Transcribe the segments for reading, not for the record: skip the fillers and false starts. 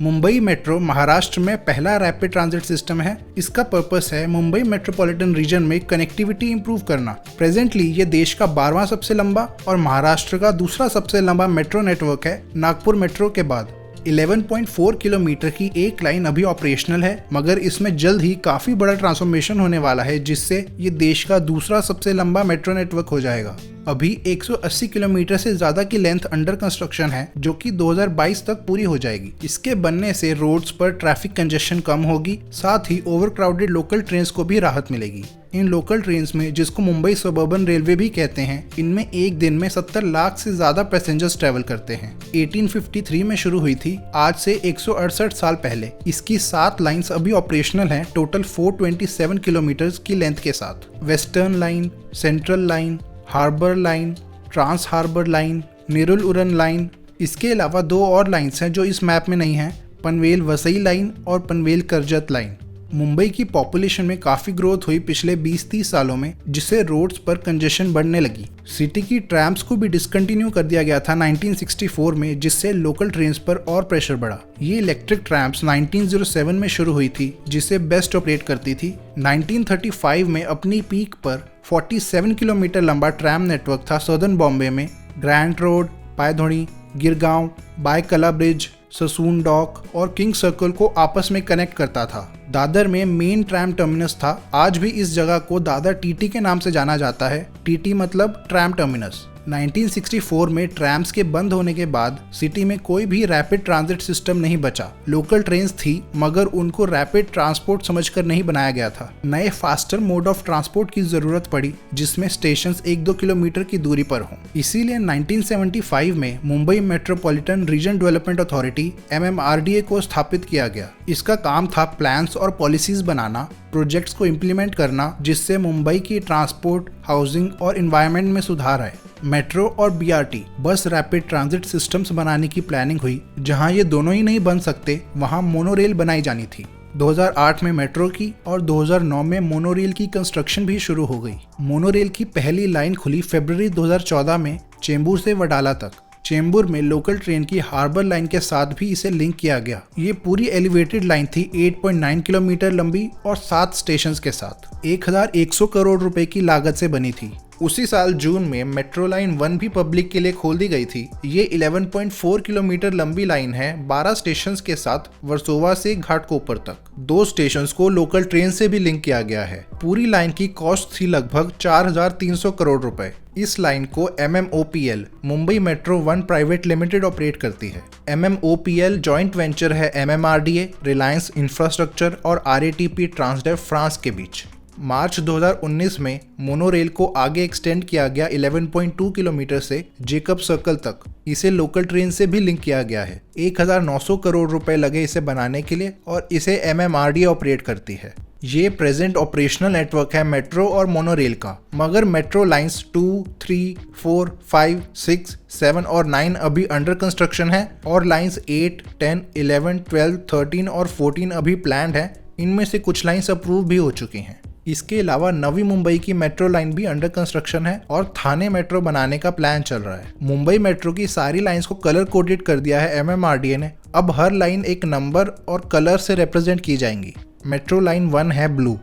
Mumbai metro Maharashtra में पहला rapid transit system है। इसका पर्पस है मुंबई मेट्रोपॉलिटन रीजन में कनेक्टिविटी इंप्रूव करना। प्रेजेंटली ये देश का 12वां सबसे लंबा और महाराष्ट्र का दूसरा सबसे लंबा मेट्रो नेटवर्क है, नागपुर मेट्रो के बाद। 11.4 किलोमीटर की एक लाइन अभी ऑपरेशनल है, मगर इसमें जल्द ही काफी बड़ा ट्रांसफॉर्मेशन होने वाला है, जिससे ये देश का दूसरा सबसे लंबा मेट्रो नेटवर्क हो जाएगा। अभी 180 किलोमीटर से ज्यादा की लेंथ अंडर कंस्ट्रक्शन है, जो कि 2022 तक पूरी हो जाएगी। इसके बनने से रोड्स पर ट्रैफिक कंजेशन कम होगी, साथ ही ओवरक्राउडेड लोकल ट्रेन्स को भी राहत मिलेगी। इन लोकल ट्रेन्स में, जिसको मुंबई सबर्बन रेलवे भी कहते हैं, इनमें एक दिन में 70 लाख से ज्यादा पैसेंजर्स ट्रेवल करते हैं। 1853 में शुरू हुई थी, आज से 168 साल पहले। इसकी 7 लाइन्स अभी ऑपरेशनल हैं, टोटल 427 किलोमीटर की लेंथ के साथ। Western line, central line, harbour line, trans harbour line, Nerul Uran line. इसके अलावा 2 और लाइन्स हैं जो इस मैप में नहीं हैं, पनवेल वसई लाइन और पनवेल करजत लाइन। मुंबई की पॉपुलेशन में काफी ग्रोथ हुई पिछले 20-30 सालों में, जिससे रोड्स पर कंजेशन बढ़ने लगी। सिटी की ट्रैम्स को भी डिसकंटिन्यू कर दिया गया था 1964 में, जिससे लोकल ट्रेन्स पर और प्रेशर बढ़ा। ये इलेक्ट्रिक ट्रैम्स 1907 में शुरू हुई थी, जिसे बेस्ट ऑपरेट करती थी। 1935 में अपनी पीक पर 47 किलोमीटर लंबा ट्रैम नेटवर्क था सदर्न बॉम्बे में। Grand road, पायधोड़ी, Girgaon, बायकला bridge, Sassoon dock और किंग सर्कल को आपस में कनेक्ट करता था। दादर में मेन ट्रैम टर्मिनस था। आज भी इस जगह को दादर टीटी के नाम से जाना जाता है। टीटी मतलब ट्रैम टर्मिनस। 1964 में ट्रैम्स के बंद होने के बाद सिटी में कोई भी रैपिड ट्रांजिट सिस्टम नहीं बचा। लोकल ट्रेन्स थी, मगर उनको रैपिड ट्रांसपोर्ट समझकर नहीं बनाया गया था। नए फास्टर मोड ऑफ ट्रांसपोर्ट की जरूरत पड़ी, जिसमें स्टेशंस 1-2 किलोमीटर की दूरी पर हों। इसीलिए 1975 में Mumbai metropolitan region development authority MMRDA को स्थापित किया गया। इसका काम था प्लान्स और पॉलिसीज बनाना, प्रोजेक्ट्स को इम्प्लीमेंट करना, जिससे मुंबई की ट्रांसपोर्ट, हाउसिंग और एनवायरनमेंट में सुधार आए। मेट्रो और BRT बस रैपिड ट्रांजिट सिस्टम्स बनाने की प्लानिंग हुई। जहां ये दोनों ही नहीं बन सकते, वहां मोनोरेल बनाई जानी थी। 2008 में मेट्रो की और 2009 में मोनोरेल की कंस्ट्रक्शन भी शुरू हो गई। मोनोरेल की पहली लाइन खुली फरवरी 2014 में चेंबूर से वडाला तक। चेंबूर में लोकल ट्रेन की हार्बर लाइन के साथ भी इसे लिंक किया गया। ये पूरी एलिवेटेड लाइन थी, 8.9 किलोमीटर लंबी और 7 स्टेशंस के साथ। 1100 करोड़ रुपए की लागत से बनी थी। उसी साल जून में मेट्रो लाइन 1 भी पब्लिक के लिए खोल दी गई थी। ये 11.4 किलोमीटर लंबी लाइन है, 12 स्टेशंस के साथ वर्सोवा से घाटकोपर तक। 2 स्टेशंस को लोकल ट्रेन से भी लिंक किया गया है। पूरी लाइन की कॉस्ट थी लगभग 4300 करोड़ रुपए। इस लाइन को MMOPL Mumbai metro 1 private limited operate करती है। MMOPL जॉइंट वेंचर है MMRDA, रिलायंस इंफ्रास्ट्रक्चर और RATP ट्रांसडेव फ्रांस के बीच। मार्च 2019 में मोनोरेल को आगे एक्सटेंड किया गया 11.2 किलोमीटर से जेकब सर्कल तक। इसे लोकल ट्रेन से भी लिंक किया गया है। 1900 करोड़ रुपए लगे इसे बनाने के लिए और इसे MMRDA ऑपरेट करती है। ये प्रेजेंट ऑपरेशनल नेटवर्क है मेट्रो और मोनोरेल का, मगर मेट्रो लाइंस 2, 3, 4, 5, 6, 7 और 9 अभी अंडर कंस्ट्रक्शन है और लाइंस 8, 10, 11, 12, 13 और 14 अभी प्लान्ड है। इनमें से कुछ लाइंस अप्रूव भी हो चुकी हैं। इसके अलावा नवी मुंबई की मेट्रो लाइन भी अंडर कंस्ट्रक्शन है और थाने मेट्रो बनाने का प्लान चल रहा है। मुंबई मेट्रो की सारी लाइंस को कलर कोडेड कर दिया है MMRDA ने। अब हर लाइन एक नंबर और कलर से रिप्रेजेंट की जाएंगी। मेट्रो लाइन 1 है blue.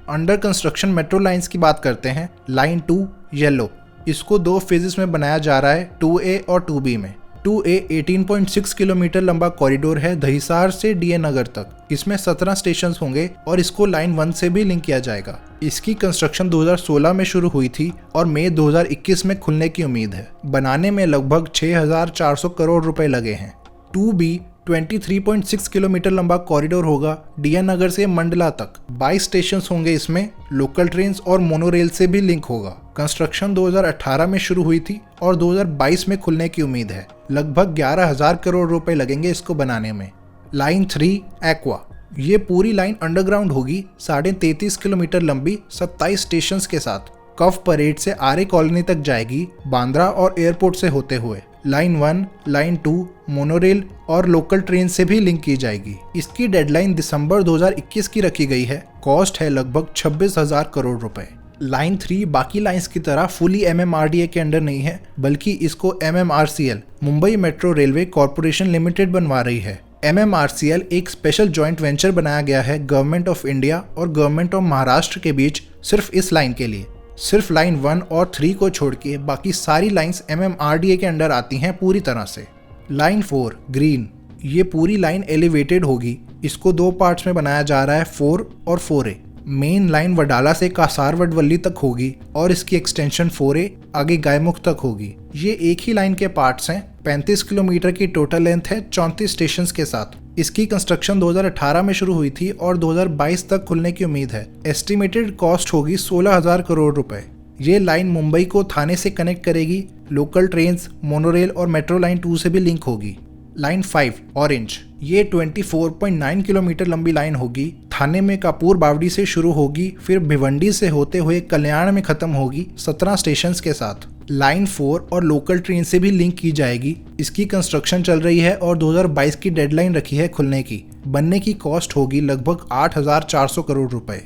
Under construction metro lines की बात करते हैं। Line 2 yellow. इसको 2 फेजेस में बनाया जा रहा है, 2A और 2B में। 2A 18.6 किलोमीटर लंबा कॉरिडोर है दहिसार से DA नगर तक। इसमें 17 स्टेशन होंगे और इसको लाइन 1 से भी लिंक किया जाएगा। इसकी कंस्ट्रक्शन 2016 में शुरू हुई थी और मई 2021 में खुलने की उम्मीद है। बनाने में लगभग 6400 करोड़ रुपए लगे हैं। 2B 23.6 किलोमीटर लंबा कॉरिडोर होगा DA नगर से मंडला तक। 22 स्टेशन होंगे इसमें। लोकल ट्रेन्स और मोनोरेल से भी लिंक होगा। कंस्ट्रक्शन 2018 में शुरू हुई थी और 2022 में खुलने की उम्मीद है। लगभग 11,000 करोड़ रुपए लगेंगे इसको बनाने में। Line 3 aqua. ये पूरी लाइन अंडरग्राउंड होगी, 33.5 किलोमीटर लंबी, 27 स्टेशन के साथ। कफ परेड से आर्य कॉलोनी तक जाएगी, बांद्रा और एयरपोर्ट से होते हुए। लाइन 1, लाइन 2 मोनोरेल और लोकल ट्रेन से भी लिंक की जाएगी। इसकी डेडलाइन दिसंबर 2021 की रखी गई है। कॉस्ट है लगभग 26,000 करोड़ रुपए। लाइन 3 बाकी लाइंस की तरह फुली MMRDA के अंडर नहीं है, बल्कि इसको MMRCL Mumbai metro railway corporation limited बनवा रही है। MMRCL एक स्पेशल जॉइंट वेंचर बनाया गया है गवर्नमेंट ऑफ इंडिया और गवर्नमेंट ऑफ महाराष्ट्र के बीच सिर्फ इस लाइन के लिए। सिर्फ लाइन 1 और 3 को छोड़ के बाकी सारी लाइंस MMRDA के अंडर आती हैं पूरी तरह से। लाइन 4 ग्रीन, ये पूरी लाइन एलिवेटेड होगी। इसको 2 पार्ट्स में बनाया जा रहा है, 4 और 4A। मेन लाइन वडाला से कासार वडवल्ली तक होगी और इसकी एक्सटेंशन 4A आगे गायमुख तक होगी। ये एक ही लाइन के पार्ट्स हैं। 35 किलोमीटर की टोटल लेंथ है 34 स्टेशन के साथ। इसकी कंस्ट्रक्शन 2018 में शुरू हुई थी और 2022 तक खुलने की उम्मीद है। एस्टिमेटेड कॉस्ट होगी 16,000 करोड़ रुपए। ये लाइन मुंबई को थाने से कनेक्ट करेगी। लोकल ट्रेन्स, मोनोरेल और मेट्रो लाइन 2 से भी लिंक होगी। लाइन 5 ऑरेंज, ये 24.9 किलोमीटर लंबी लाइन होगी। थाने में कापूर बावड़ी से शुरू होगी, फिर भिवंडी से होते हुए कल्याण में खत्म होगी 17 स्टेशन के साथ। लाइन 4 और लोकल ट्रेन से भी लिंक की जाएगी। इसकी कंस्ट्रक्शन चल रही है और 2022 की डेडलाइन रखी है खुलने की। बनने की कॉस्ट होगी लगभग 8,400 करोड़ रुपए।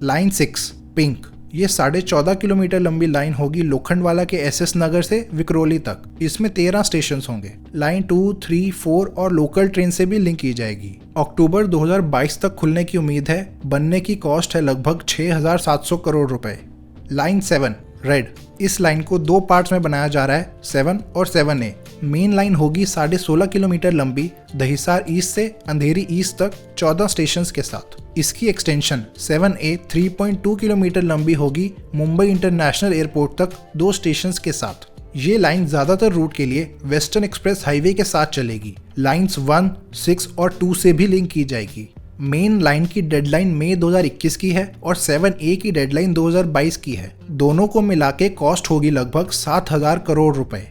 लाइन 6 पिंक, ये 14.5 किलोमीटर लंबी लाइन होगी लोखंडवाला के SS नगर से विक्रोली तक। इसमें 13 स्टेशन होंगे। लाइन 2, 3, 4 और लोकल ट्रेन से भी लिंक की जाएगी। अक्टूबर 2022 तक खुलने की उम्मीद है। बनने की कॉस्ट है लगभग 6,700 करोड़ रुपए। लाइन 7 रेड, इस लाइन को 2 पार्ट्स में बनाया जा रहा है, 7 और 7A। मेन लाइन होगी 16.5 किलोमीटर लंबी, दहिसार ईस्ट से अंधेरी ईस्ट तक 14 स्टेशन के साथ। इसकी एक्सटेंशन 7A 3.2 किलोमीटर लंबी होगी, मुंबई इंटरनेशनल एयरपोर्ट तक 2 स्टेशन के साथ। ये लाइन ज्यादातर रूट के लिए वेस्टर्न एक्सप्रेस हाईवे के साथ चलेगी। लाइन्स 1, 6 और 2 से भी लिंक की जाएगी। मेन लाइन की डेडलाइन मई 2021 की है और 7A की डेडलाइन 2022 की है। दोनों को मिला के कॉस्ट होगी लगभग 7,000 करोड़ रुपए।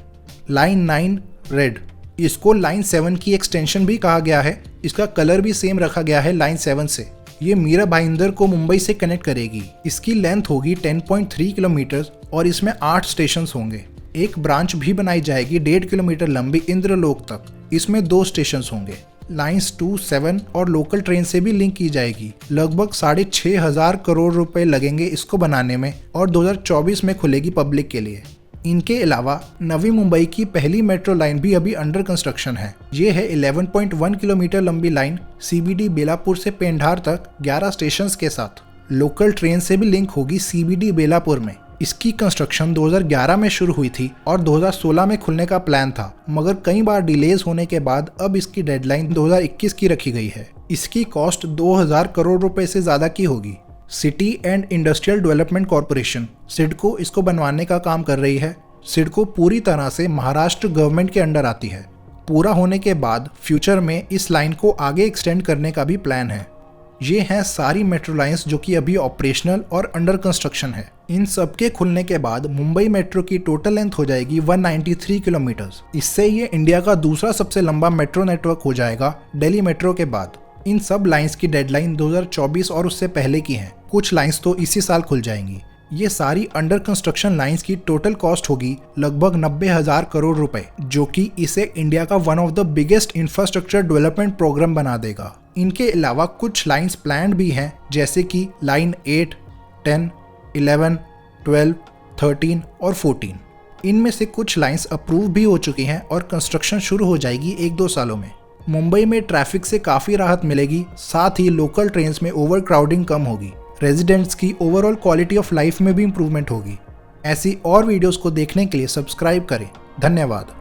लाइन 9 रेड, इसको लाइन 7 की एक्सटेंशन भी कहा गया है। इसका कलर भी सेम रखा गया है लाइन 7 से। ये मीरा भाईंदर को मुंबई से कनेक्ट करेगी। इसकी लेंथ होगी 10.3 किलोमीटर और इसमें 8 स्टेशन होंगे। एक ब्रांच भी बनाई जाएगी 1.5 किलोमीटर लंबी इंद्रलोक तक। इसमें 2 स्टेशन होंगे। लाइन्स 2, 7 और लोकल ट्रेन से भी लिंक की जाएगी। लगभग 6,500 करोड़ रुपए लगेंगे इसको बनाने में और 2024 में खुलेगी पब्लिक के लिए। इनके अलावा नवी मुंबई की पहली मेट्रो लाइन भी अभी अंडर कंस्ट्रक्शन है। ये है 11.1 किलोमीटर लंबी लाइन, CBD बेलापुर से पेंढार तक 11 स्टेशन के साथ। लोकल ट्रेन से भी लिंक होगी CBD बेलापुर में। इसकी कंस्ट्रक्शन 2011 में शुरू हुई थी और 2016 में खुलने का प्लान था, मगर कई बार डिलेज होने के बाद अब इसकी डेडलाइन 2021 की रखी गई है। इसकी कॉस्ट 2,000 करोड़ रुपए से ज्यादा की होगी। City and industrial development corporation CIDCO इसको बनवाने का काम कर रही है। सिडको पूरी तरह से महाराष्ट्र गवर्नमेंट के अंडर आती है। पूरा होने के बाद फ्यूचर में इस लाइन को आगे एक्सटेंड करने का भी प्लान है। ये हैं सारी मेट्रो लाइंस जो कि अभी ऑपरेशनल और अंडर कंस्ट्रक्शन है। इन सब के खुलने के बाद मुंबई मेट्रो की टोटल लेंथ हो जाएगी 193 किलोमीटर। इससे ये इंडिया का दूसरा सबसे लंबा मेट्रो नेटवर्क हो जाएगा दिल्ली मेट्रो के बाद। इन सब लाइंस की डेडलाइन 2024 और उससे पहले की है। कुछ लाइंस तो इसी साल खुल जाएंगी। ये सारी अंडर कंस्ट्रक्शन लाइंस की टोटल कॉस्ट होगी लगभग 90,000 करोड़ रुपए, जो कि इसे इंडिया का one of the biggest infrastructure development programme बना देगा। इनके अलावा कुछ लाइंस प्लान्ड भी हैं, जैसे कि लाइन 8, 10, 11, 12, 13 और 14। इनमें से कुछ लाइंस अप्रूव भी हो चुकी हैं और कंस्ट्रक्शन शुरू हो जाएगी 1-2 सालों में। मुंबई में ट्रैफिक से काफ़ी राहत मिलेगी, साथ ही लोकल ट्रेन्स में ओवर क्राउडिंग कम होगी। रेजिडेंट्स की ओवरऑल क्वालिटी ऑफ लाइफ में भी इंप्रूवमेंट होगी। ऐसी और वीडियोस को देखने के लिए सब्सक्राइब करें। धन्यवाद।